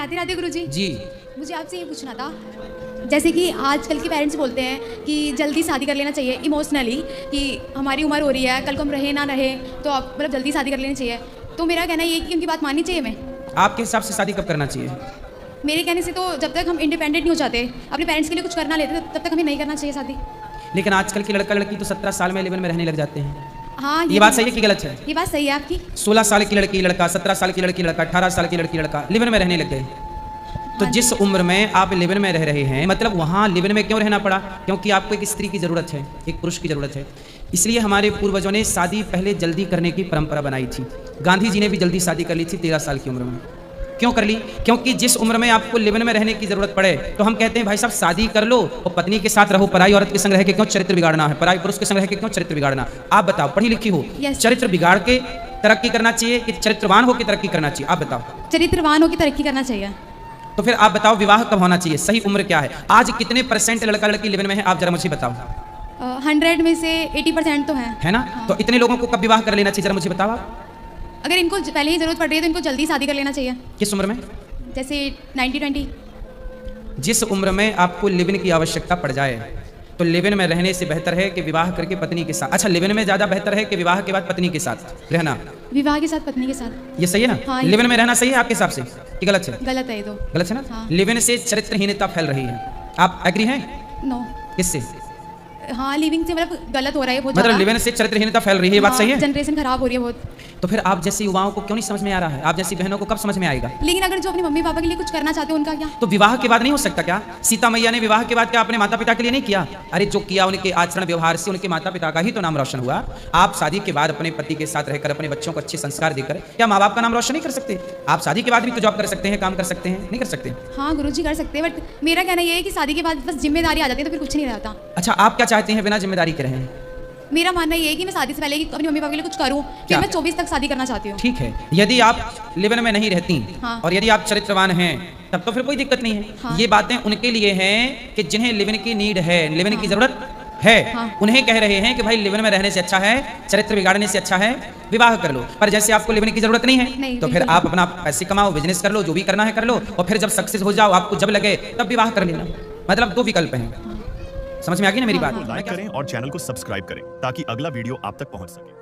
राधे राधे गुरुजी। जी। मुझे आपसे ये पूछना था, जैसे कि आजकल के पेरेंट्स बोलते हैं कि जल्दी शादी कर लेना चाहिए इमोशनली, कि हमारी उम्र हो रही है, कल को हम रहे ना रहे तो आप मतलब जल्दी शादी कर लेनी चाहिए। तो मेरा कहना ये है कि उनकी बात माननी चाहिए मैं। आपके हिसाब से शादी कब करना चाहिए? मेरे कहने से तो जब तक हम इंडिपेंडेंट नहीं हो जाते, अपने पेरेंट्स के लिए कुछ करना लेते, तब तक हमें नहीं करना चाहिए शादी। लेकिन आजकल के लड़का लड़की तो 17 साल में लिव इन में रहने लग जाते हैं। हाँ, ये बात सही है कि गलत है? ये बात सही है आपकी। 16 साल की लड़की लड़का, 17 साल की लड़की लड़का, 18 साल की लड़की लड़का लिव इन में रहने लग गए। तो जिस उम्र में आप लिव इन में रह रहे हैं, मतलब वहाँ लिव इन में क्यों रहना पड़ा? क्योंकि आपको एक स्त्री की जरूरत है, एक पुरुष की जरूरत है। इसलिए हमारे पूर्वजों ने शादी पहले जल्दी करने की परंपरा बनाई थी। गांधी जी ने भी जल्दी शादी कर ली थी 13 साल की उम्र में। क्यों कर ली? क्योंकि जिस उम्र में आपको लिव इन में रहने की जरूरत पड़े तो हम कहते हैं भाई साहब शादी कर लो और पत्नी के साथ रहो। पराई औरत के संग रह के क्यों चरित्र बिगाड़ना है? पराई पुरुष के संग रह के क्यों चरित्र बिगाड़ना? आप बताओ, पढ़ी लिखी हो, चरित्र बिगाड़ के तरक्की करना चाहिए कि चरित्रवान होकर तरक्की करना चाहिए? आप बताओ। चरित्रवान होकर तरक्की करना चाहिए। तो फिर आप बताओ विवाह कब होना चाहिए? सही उम्र क्या है? आज कितने % लड़का लड़की लिव इन में है? आप जरा मुझे बताओ। 100 में से 80% तो है ना? तो इतने लोगों को कब विवाह कर लेना चाहिए? जरा मुझे बताओ आप। अगर इनको पहले ही जरूरत पड़ रही है तो इनको जल्दी शादी कर लेना चाहिए। किस उम्र में? जैसे 90-20। जिस उम्र में आपको लिव इन की आवश्यकता पड़ जाए तो लिव इन में रहने से बेहतर है कि विवाह करके पत्नी के साथ। अच्छा, लिव इन में ज्यादा बेहतर है कि विवाह के बाद पत्नी के साथ रहना? विवाह के साथ पत्नी के साथ। ये सही है ना? हाँ, लिव इन में रहना सही है आपके हिसाब से कि गलत है? गलत है ये तो। गलत है ना? हाँ। लिव इन से चरित्रहीनता फैल रही है। आप एग्री हैं? नो। किससे? हाँ, लिविंग से मतलब गलत हो रहा है बहुत। मतलब लिव इन से चरित्रहीनता फैल रही है, ये बात सही है? जनरेशन खराब हो रही है बहुत। तो फिर आप जैसी युवाओं को क्यों नहीं समझ में आ रहा है? आप जैसी बहनों को कब समझ में आएगा? लेकिन अगर जो अपने मम्मी पापा के लिए कुछ करना चाहते हो उनका क्या? तो विवाह के बाद नहीं हो सकता क्या? सीता मैया ने विवाह के बाद क्या अपने माता पिता के लिए नहीं किया? अरे जो किया उनके आचरण व्यवहार से उनके माता पिता का ही तो नाम रोशन हुआ। आप शादी के बाद अपने पति के साथ रहकर अपने बच्चों को अच्छे संस्कार देकर क्या माँ बाप का नाम रोशन नहीं कर सकते? आप शादी के बाद भी तो जॉब कर सकते हैं, काम कर सकते हैं, नहीं कर सकते? हाँ गुरुजी कर सकते हैं, बट मेरा कहना ये है कि शादी के बाद बस जिम्मेदारी आ जाती है तो फिर कुछ नहीं रहता। अच्छा, आप क्या चाहते हैं बिना जिम्मेदारी के रहें? मेरा मानना ये है कि मैं शादी से पहले कि अपनी मम्मी पापा के लिए कुछ करूं, फिर मैं 24 तक शादी करना चाहती हूँ। ठीक है, यदि आप लिव इन में नहीं रहती और यदि आप चरित्रवान हैं तब तो फिर कोई दिक्कत नहीं है। हाँ। ये बातें उनके लिए हैं कि जिन्हें लिव इन की नीड है, लिव इन की जरूरत है। उन्हें कह रहे हैं कि भाई लिव इन में रहने से अच्छा है, चरित्र बिगाड़ने से अच्छा है विवाह कर लो। पर जैसे आपको लिव इन की जरूरत नहीं है तो फिर आप अपना पैसे कमाओ, बिजनेस कर लो, जो भी करना है कर लो, और फिर जब सक्सेस हो जाओ, आपको जब लगे तब विवाह कर लेना। मतलब 2 विकल्प हैं। समझ में आ गई ना मेरी बात? लाइक करें और चैनल को सब्सक्राइब करें ताकि अगला वीडियो आप तक पहुंच सके।